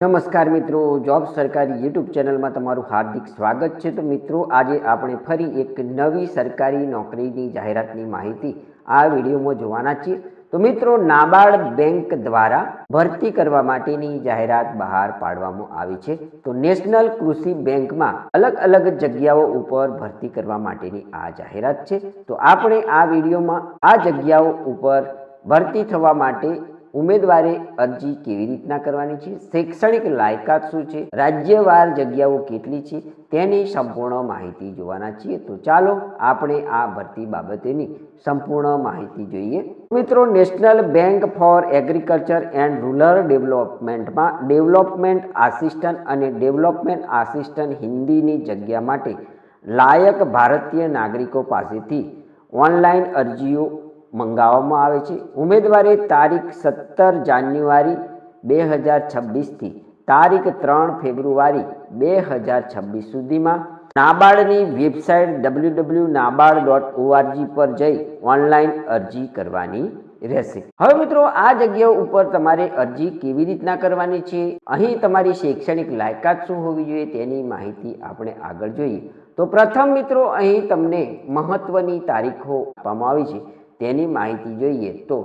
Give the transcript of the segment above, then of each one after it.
નમસ્કાર મિત્રો, જોબ સરકારી યુટ્યુબ ચેનલમાં તમારું હાર્દિક સ્વાગત છે। તો મિત્રો, આજે આપણે ફરી એક નવી સરકારી નોકરીની જાહેરાતની માહિતી આ વિડીયોમાં જોવાના છીએ। તો મિત્રો, નાબાર્ડ બેંક દ્વારા ભરતી કરવા માટેની જાહેરાત બહાર પાડવામાં આવી છે। તો નેશનલ કૃષિ બેંકમાં અલગ અલગ જગ્યાઓ ઉપર ભરતી કરવા માટેની આ જાહેરાત છે। તો આપણે આ વિડીયોમાં આ જગ્યાઓ ઉપર ભરતી થવા માટે ઉમેદવારે અરજી કેવી રીતના કરવાની છે, શૈક્ષણિક લાયકાત શું છે, રાજ્યવાર જગ્યાઓ કેટલી છે તેની સંપૂર્ણ માહિતી જોવાના છીએ। તો ચાલો આપણે આ ભરતી બાબતેની સંપૂર્ણ માહિતી જોઈએ। મિત્રો, national bank for agriculture and rural ડેવલપમેન્ટમાં ડેવલપમેન્ટ આસિસ્ટન્ટ અને ડેવલપમેન્ટ આસિસ્ટન્ટ હિન્દીની જગ્યા માટે લાયક ભારતીય નાગરિકો પાસેથી ઓનલાઈન અરજીઓ મંગાવવામાં આવે છે। ઉમેદવારે તારીખ 17 જાન્યુઆરી 2026 થી તારીખ 3 ફેબ્રુઆરી 2026 સુધીમાં નાબાર્ડની વેબસાઇટ www.nabard.org પર જઈ ઓનલાઈન અરજી કરવાની રહેશે। હવે મિત્રો, આ જગ્યાઓ ઉપર તમારે અરજી કેવી રીતના કરવાની છે, અહીં તમારી શૈક્ષણિક લાયકાત શું હોવી જોઈએ તેની માહિતી આપણે આગળ જોઈએ। તો પ્રથમ મિત્રો, અહીં તમને મહત્વની તારીખો આપવામાં આવી છે તેની માહિતી જોઈએ। તો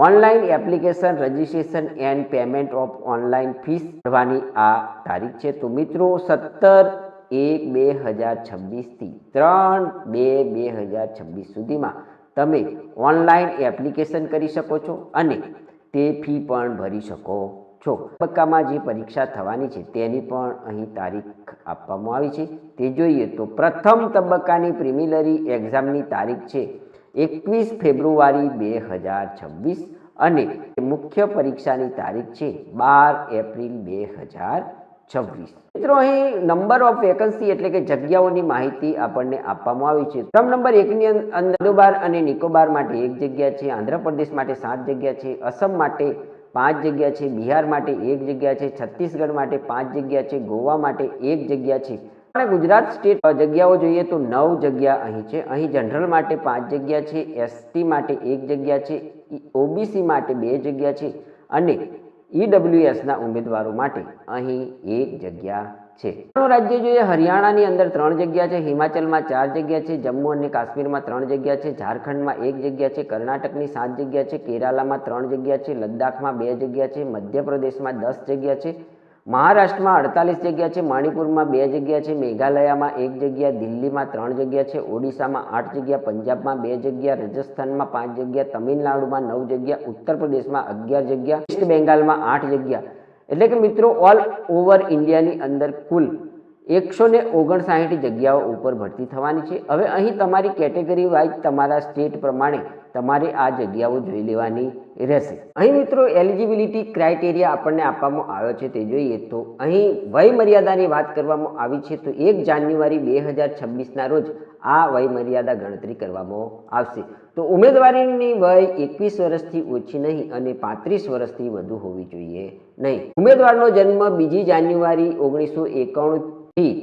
online application registration and payment of online fees ભરવાની આ તારીખ છે। તો મિત્રો, 17/1/2026 થી 3/2/2026 સુધીમાં તમે ઓનલાઈન એપ્લિકેશન કરી શકો છો અને તે ફી પણ ભરી શકો છો। તબક્કામાં જે પરીક્ષા થવાની છે તેની પણ અહીં તારીખ આપવામાં આવી છે તે જોઈએ। તો પ્રથમ તબક્કાની પ્રિલિમિનરી એક્ઝામની તારીખ છે 21 ફેબ્રુઆરી 2026 અને મુખ્ય પરીક્ષાની તારીખ છે 12 એપ્રિલ 2026। મિત્રો, અહીં નંબર ઓફ વેકન્સી એટલે કે જગ્યાઓની માહિતી આપણને આપવામાં આવી છે। ક્રમ નંબર 1ની અંદર નિકોબાર અને નિકોબાર માટે 1 જગ્યા છે, આંધ્રપ્રદેશ માટે 7 જગ્યા છે, અસમ માટે 5 જગ્યા છે, બિહાર માટે 1 જગ્યા છે, છત્તીસગઢ માટે 5 જગ્યા છે, ગોવા માટે 1 જગ્યા છે અને ગુજરાત સ્ટેટ જગ્યાઓ જોઈએ તો 9 જગ્યા અહીં છે। અહીં જનરલ માટે 5 જગ્યા છે, એસટી માટે 1 જગ્યા છે, ઓબીસી માટે 2 જગ્યા છે અને ઈડબ્લ્યુએસના ઉમેદવારો માટે અહીં 1 જગ્યા છે। રાજ્ય જોઈએ, હરિયાણાની અંદર 3 જગ્યા છે, હિમાચલમાં 4 જગ્યા છે, જમ્મુ અને કાશ્મીરમાં 3 જગ્યા છે, ઝારખંડમાં 1 જગ્યા છે, કર્ણાટકની 7 જગ્યા છે, કેરાલામાં 3 જગ્યા છે, લદ્દાખમાં 2 જગ્યા છે, મધ્યપ્રદેશમાં 10 જગ્યા છે, મહારાષ્ટ્રમાં 48 જગ્યા છે, મણિપુરમાં 2 જગ્યા છે, મેઘાલયમાં 1 જગ્યા, દિલ્હીમાં 3 જગ્યા છે, ઓડિશામાં 8 જગ્યા, પંજાબમાં 2 જગ્યા, રાજસ્થાનમાં 5 જગ્યા, તમિલનાડુમાં 9 જગ્યા, ઉત્તર પ્રદેશમાં 11 જગ્યા, વેસ્ટ બેંગાલમાં 8 જગ્યા। એટલે કે મિત્રો, ઓલ ઓવર ઇન્ડિયાની અંદર કુલ 159 જગ્યાઓ ઉપર ભરતી થવાની છે। હવે અહીં તમારી કેટેગરી વાઇઝ તમારા સ્ટેટ પ્રમાણે તમારે આ જગ્યાઓ જોઈ લેવાની રહેશે। અહીં મિત્રો, એલિજિબિલિટી ક્રાઇટેરિયા આપણને આપવામાં આવ્યો છે તે જોઈએ। તો અહીં વય મર્યાદાની વાત કરવામાં આવી છે। તો 1 જાન્યુઆરી 2026ના રોજ આ વય મર્યાદા ગણતરી કરવામાં આવશે। તો ઉમેદવારીની વય 21 વર્ષથી ઓછી નહીં અને 35 વર્ષથી વધુ હોવી જોઈએ નહીં। ઉમેદવારનો જન્મ 2 જાન્યુઆરી 1991 થી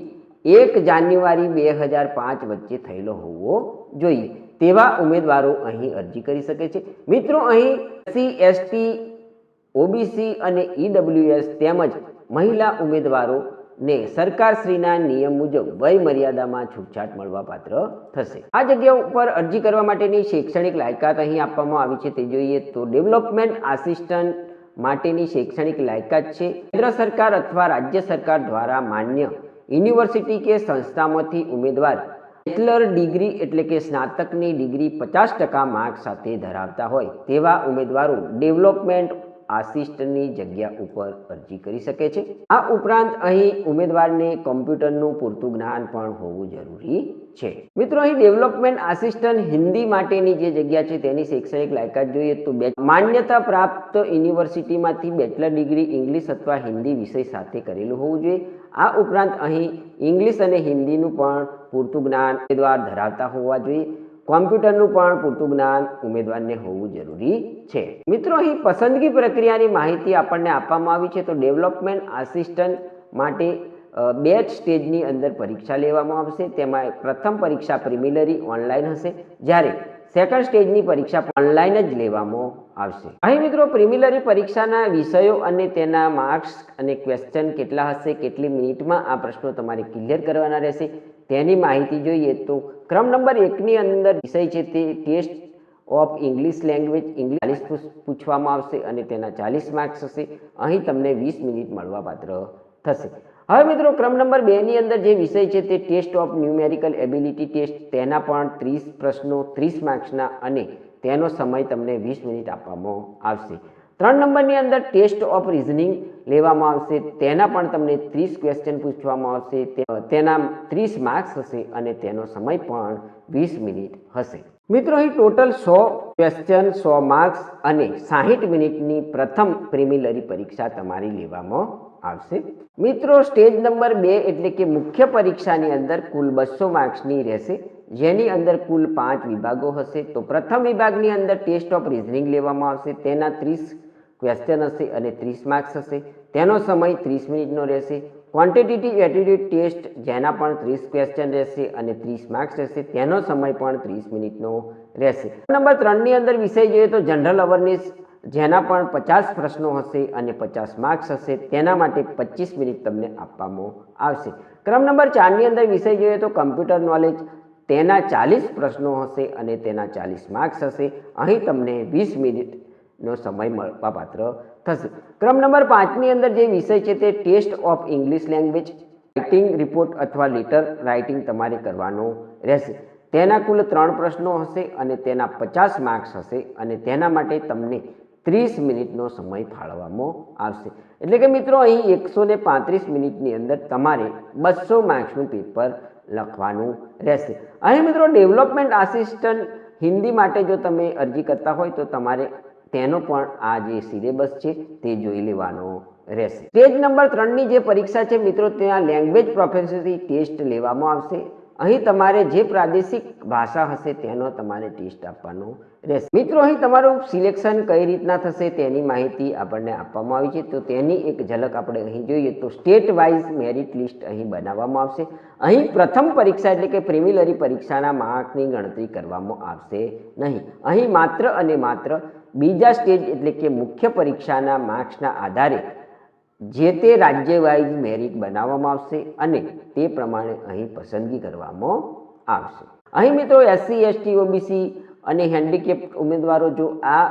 1 જાન્યુઆરી 2005 વચ્ચે થયેલો હોવો જોઈએ તેવા ઉમેદવારો અહીં અરજી કરી શકે છે। મિત્રો, અહીં એસસી, એસટી, ઓબીસી અને ઈડબ્લ્યુએસ તેમજ મહિલા ઉમેદવારોને સરકારશ્રીના નિયમ મુજબ વય મર્યાદામાં છૂટછાટ મળવા પાત્ર થશે। આ જગ્યા ઉપર અરજી કરવા માટેની શૈક્ષણિક લાયકાત અહીં આપવામાં આવી છે તે જોઈએ। તો ડેવલપમેન્ટ આસિસ્ટન્ટ માટેની શૈક્ષણિક લાયકાત છે કેન્દ્ર સરકાર અથવા રાજ્ય સરકાર દ્વારા માન્ય યુનિવર્સિટી કે સંસ્થામાંથી ઉમેદવાર બેચલર ડિગ્રી એટલે કે સ્નાતકની ડિગ્રી 50% માર્ક સાથે ધરાવતા હોય તેવા ઉમેદવારો ડેવલપમેન્ટ આસિસ્ટન્ટની જગ્યા ઉપર અરજી કરી શકે છે। આ ઉપરાંત અહીં ઉમેદવારને કોમ્પ્યુટરનું પૂરતું જ્ઞાન પણ હોવું જરૂરી છે। મિત્રો, અહીં ડેવલપમેન્ટ આસિસ્ટન્ટ હિન્દી માટેની જે જગ્યા છે તેની શૈક્ષણિક લાયકાત જોઈએ તો માન્યતા પ્રાપ્ત યુનિવર્સિટીમાંથી બેચલર ડિગ્રી ઇંગ્લિશ અથવા હિન્દી વિષય સાથે કરેલું હોવું જોઈએ। આ ઉપરાંત અહીં ઇંગ્લિશ અને હિન્દીનું પણ પૂરતું જ્ઞાન ઉમેદવાર ધરાવતા હોવા જોઈએ। કોમ્પ્યુટરનું પણ પૂરતું જ્ઞાન ઉમેદવારને હોવું જરૂરી છે। મિત્રો, અહીં પસંદગી પ્રક્રિયાની માહિતી આપણને આપવામાં આવી છે। તો ડેવલપમેન્ટ આસિસ્ટન્ટ માટે 2 સ્ટેજની અંદર પરીક્ષા લેવામાં આવશે। તેમાં પ્રથમ પરીક્ષા પ્રિલિમિનરી ઓનલાઈન હશે, જ્યારે સેકન્ડ સ્ટેજની પરીક્ષા ઓનલાઈન જ લેવામાં આવશે। અહીં મિત્રો પ્રિલિમિનરી પરીક્ષાના વિષયો અને તેના માર્ક્સ અને ક્વેશ્ચન કેટલા હશે, કેટલી મિનિટમાં આ પ્રશ્નો તમારે ક્લિયર કરવાના રહેશે તેની માહિતી જોઈએ તો ક્રમ નંબર 1ની અંદર વિષય છે તે test of English language, English 40 પૂછવામાં આવશે અને તેના 40 માર્ક્સ હશે। અહીં તમને 20 મિનિટ મળવાપાત્ર થશે। હવે મિત્રો ક્રમ નંબર 2ની અંદર જે વિષય છે તે test of numerical ability test, તેના પણ 30 પ્રશ્નો 30 માર્ક્સના અને તેનો સમય તમને 20 મિનિટ આપવામાં આવશે। 3 નંબરની અંદર ટેસ્ટ ઓફ રિઝનિંગ લેવામાં આવશે, તેના પણ તમને 30 ક્વેશ્ચન પૂછવામાં આવશે, તેના 30 માર્ક્સ હશે અને તેનો સમય પણ 20 મિનિટ હશે। મિત્રો અહીં ટોટલ 100 ક્વેશ્ચન 100 માર્ક્સ અને 60 મિનિટની પ્રથમ પ્રિલિમિનરી પરીક્ષા તમારી લેવામાં આવશે। મિત્રો સ્ટેજ નંબર 2 એટલે કે મુખ્ય પરીક્ષાની અંદર કુલ 200 માર્ક્સની રહેશે, જેની અંદર કુલ 5 વિભાગો હશે। તો પ્રથમ વિભાગની અંદર ટેસ્ટ ઓફ રિઝનિંગ લેવામાં આવશે, તેના 30 ક્વેશ્ચન હશે અને 30 માર્ક્સ હશે, તેનો સમય 30 મિનિટનો રહેશે। ક્વોન્ટિટેટિવ એપ્ટિટ્યૂડ ટેસ્ટ, જેના પણ 30 ક્વેશ્ચન રહેશે અને 30 માર્ક્સ રહેશે, તેનો સમય પણ 30 મિનિટનો રહેશે। નંબર 3ની અંદર વિષય જોઈએ તો જનરલ અવેરનેસ, જેના પણ 50 પ્રશ્નો હશે અને 50 માર્ક્સ હશે, તેના માટે 25 મિનિટ તમને આપવામાં આવશે। ક્રમ નંબર 4ની અંદર વિષય જોઈએ તો કમ્પ્યુટર નોલેજ, તેના 40 પ્રશ્નો હશે અને તેના 40 માર્ક્સ હશે, અહીં તમને 20 મિનિટનો સમય મળવાપાત્ર થશે। ક્રમ નંબર 5ની અંદર જે વિષય છે તે test of English language, writing report અથવા લેટર રાઇટિંગ તમારે કરવાનો રહેશે, તેના કુલ 3 પ્રશ્નો હશે અને તેના 50 માર્ક્સ હશે અને તેના માટે તમને 30 મિનિટનો સમય ફાળવવામાં આવશે। એટલે કે મિત્રો અહીં 135 મિનિટની અંદર તમારે 200 માર્ક્સનું પેપર લખવાનું રહેશે। અહીં મિત્રો ડેવલપમેન્ટ આસિસ્ટન્ટ હિન્દી માટે જો તમે અરજી કરતા હોય તો તમારે તેનો પણ આ જે સિલેબસ છે તે જોઈ લેવાનો રહેશે। સ્ટેજ નંબર 3ની જે પરીક્ષા છે મિત્રો, ત્યાં લેંગ્વેજ પ્રોફિશિયન્સી ટેસ્ટ લેવામાં આવશે। અહીં તમારે જે પ્રાદેશિક ભાષા હશે તેનો તમારે ટેસ્ટ આપવાનો રહેશે। મિત્રો અહીં તમારું સિલેક્શન કઈ રીતના થશે તેની માહિતી આપણને આપવામાં આવી છે, તો તેની એક ઝલક આપણે અહીં જોઈએ તો સ્ટેટ વાઇઝ મેરિટ લિસ્ટ અહીં બનાવવામાં આવશે। અહીં પ્રથમ પરીક્ષા એટલે કે પ્રિલિમિનરી પરીક્ષાના માર્કની ગણતરી કરવામાં આવશે નહીં, અહીં માત્ર અને માત્ર બીજા સ્ટેજ એટલે કે મુખ્ય પરીક્ષાના માર્ક્સના આધારે જે તે રાજ્ય વાઇઝ મેરિટ બનાવવામાં આવશે અને તે પ્રમાણે અહીં પસંદગી કરવામાં આવશે। અહીં મિત્રો SC, ST, OBC અને હેન્ડીકેપ્ડ ઉમેદવારો જો આ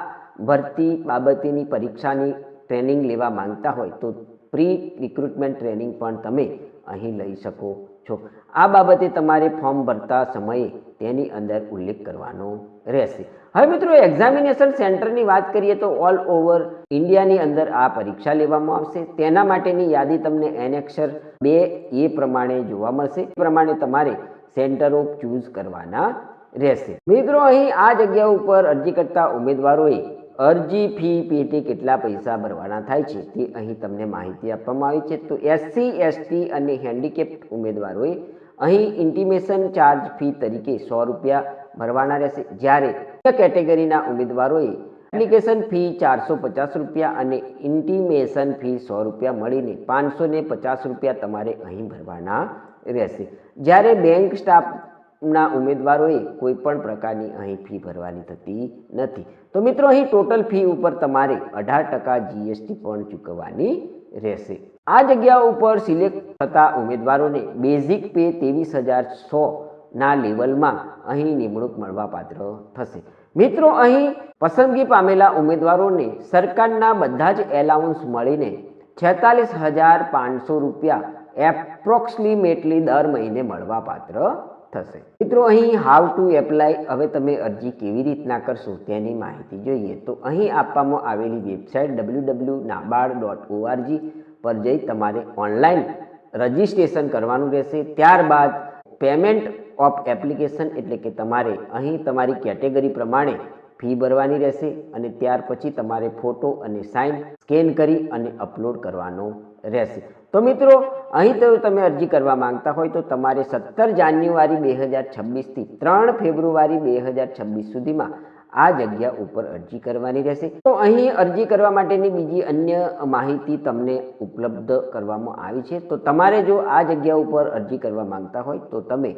ભરતી બાબતેની પરીક્ષાની ટ્રેનિંગ લેવા માંગતા હોય તો પ્રી રિક્રુટમેન્ટ ટ્રેનિંગ પણ તમે અહીં લઈ શકો છો। આ બાબતે તમારે ફોર્મ ભરતા સમયે તેની અંદર ઉલ્લેખ કરવાનો રહેશે। હવે મિત્રો એક્ઝામિનેશન સેન્ટરની વાત કરીએ તો ઓલ ઓવર ઇન્ડિયાની અંદર આ પરીક્ષા લેવામાં આવશે, તેના માટેની યાદી તમને એનેક્સર 2A પ્રમાણે જોવા મળશે, એ પ્રમાણે તમારે સેન્ટરો ચૂઝ કરવાના રહેશે। મિત્રો અહીં આ જગ્યા ઉપર અરજી કરતા ઉમેદવારોએ અરજી ફી પેટે કેટલા પૈસા ભરવાના થાય છે તે અહીં તમને માહિતી આપવામાં આવી છે। તો SC, ST અને હેન્ડીકેપ્ડ ઉમેદવારોએ અહીં ઇન્ટિમેશન ચાર્જ ફી તરીકે 100 રૂપિયા ભરવાના રહેશે, જ્યારે અન્ય કેટેગરીના ઉમેદવારોએ એપ્લિકેશન ફી 450 રૂપિયા અને ઇન્ટિમેશન ફી 100 રૂપિયા મળીને 550 રૂપિયા તમારે અહીં ભરવાના રહેશે, જ્યારે બેંક સ્ટાફના ઉમેદવારોએ કોઈ પણ પ્રકારની અહીં ફી ભરવાની થતી નથી। તો મિત્રો અહીં ટોટલ ફી ઉપર તમારે 18% GST પણ ચૂકવવાની રહેશે। આ જગ્યા ઉપર સિલેક્ટ થતા ઉમેદવારોને બેઝિક પે 23,100ના લેવલમાં અહીં નિમણૂક મળવાપાત્ર થશે। મિત્રો અહીં પસંદગી પામેલા ઉમેદવારોને સરકારના બધા જ એલાઉન્સ મળીને 46,500 રૂપિયા એપ્રોક્સિમેટલી દર મહિને મળવાપાત્ર થશે। મિત્રો અહીં હાઉ ટુ એપ્લાય, હવે તમે અરજી કેવી રીતના કરશો તેની માહિતી જોઈએ તો અહીં આપવામાં આવેલી વેબસાઇટ www.nabard.org પર જઈ તમારે ઓનલાઈન રજિસ્ટ્રેશન કરવાનું રહેશે। ત્યારબાદ પેમેન્ટ ઓફ એપ્લિકેશન એટલે કે તમારે અહીં તમારી કેટેગરી પ્રમાણે ફી ભરવાની રહેશે અને ત્યાર પછી તમારે ફોટો અને સાઇન સ્કેન કરી અને અપલોડ કરવાનો રહેશે। તો મિત્રો અહીં તો તમે અરજી કરવા માંગતા હોય તો તમારે 17 જાન્યુઆરી 2026 થી 3 ફેબ્રુઆરી 2026 સુધીમાં આ જગ્યા ઉપર અરજી કરવાની રહેશે. તો અહીં અરજી કરવા માટેની બીજી અન્ય માહિતી તમને ઉપલબ્ધ કરવામાં આવી છે. તો તમારે જો આ જગ્યા ઉપર અરજી કરવા માંગતા હોય તો તમે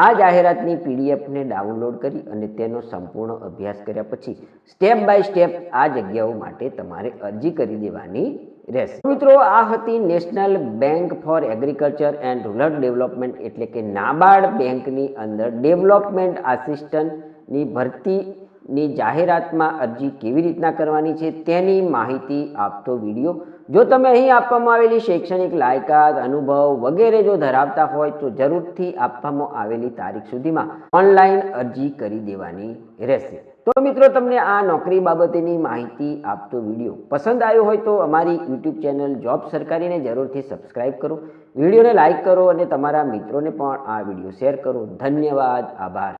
આ જાહેરાતની પીડીએફને ડાઉનલોડ કરી અને તેનો સંપૂર્ણ અભ્યાસ કર્યા પછી સ્ટેપ બાય સ્ટેપ આ જગ્યાઓ માટે તમારે અરજી કરી દેવાની રહેશે. મિત્રો, આ હતી national bank for agriculture and rural development એટલે કે નાબાર્ડ બેંકની અંદર ડેવલપમેન્ટ આસિસ્ટન્ટની ભરતીની જાહેરાતમાં અરજી કેવી રીતના કરવાની છે તેની માહિતી આપતો વિડીયો. જો તમે અહીં આપવામાં આવેલી શૈક્ષણિક લાયકાત, અનુભવ વગેરે જો ધરાવતા હોય તો જરૂરથી આપવામાં આવેલી તારીખ સુધીમાં ઓનલાઈન અરજી કરી દેવાની રહેશે. તો મિત્રો, તમને આ નોકરી બાબતેની માહિતી આપતો વિડીયો પસંદ આવ્યો હોય તો અમારી યુટ્યુબ ચેનલ જોબ સરકારીને જરૂરથી સબસ્ક્રાઈબ કરો, વિડીયોને લાઇક કરો અને તમારા મિત્રોને પણ આ વિડીયો શેર કરો. ધન્યવાદ, આભાર.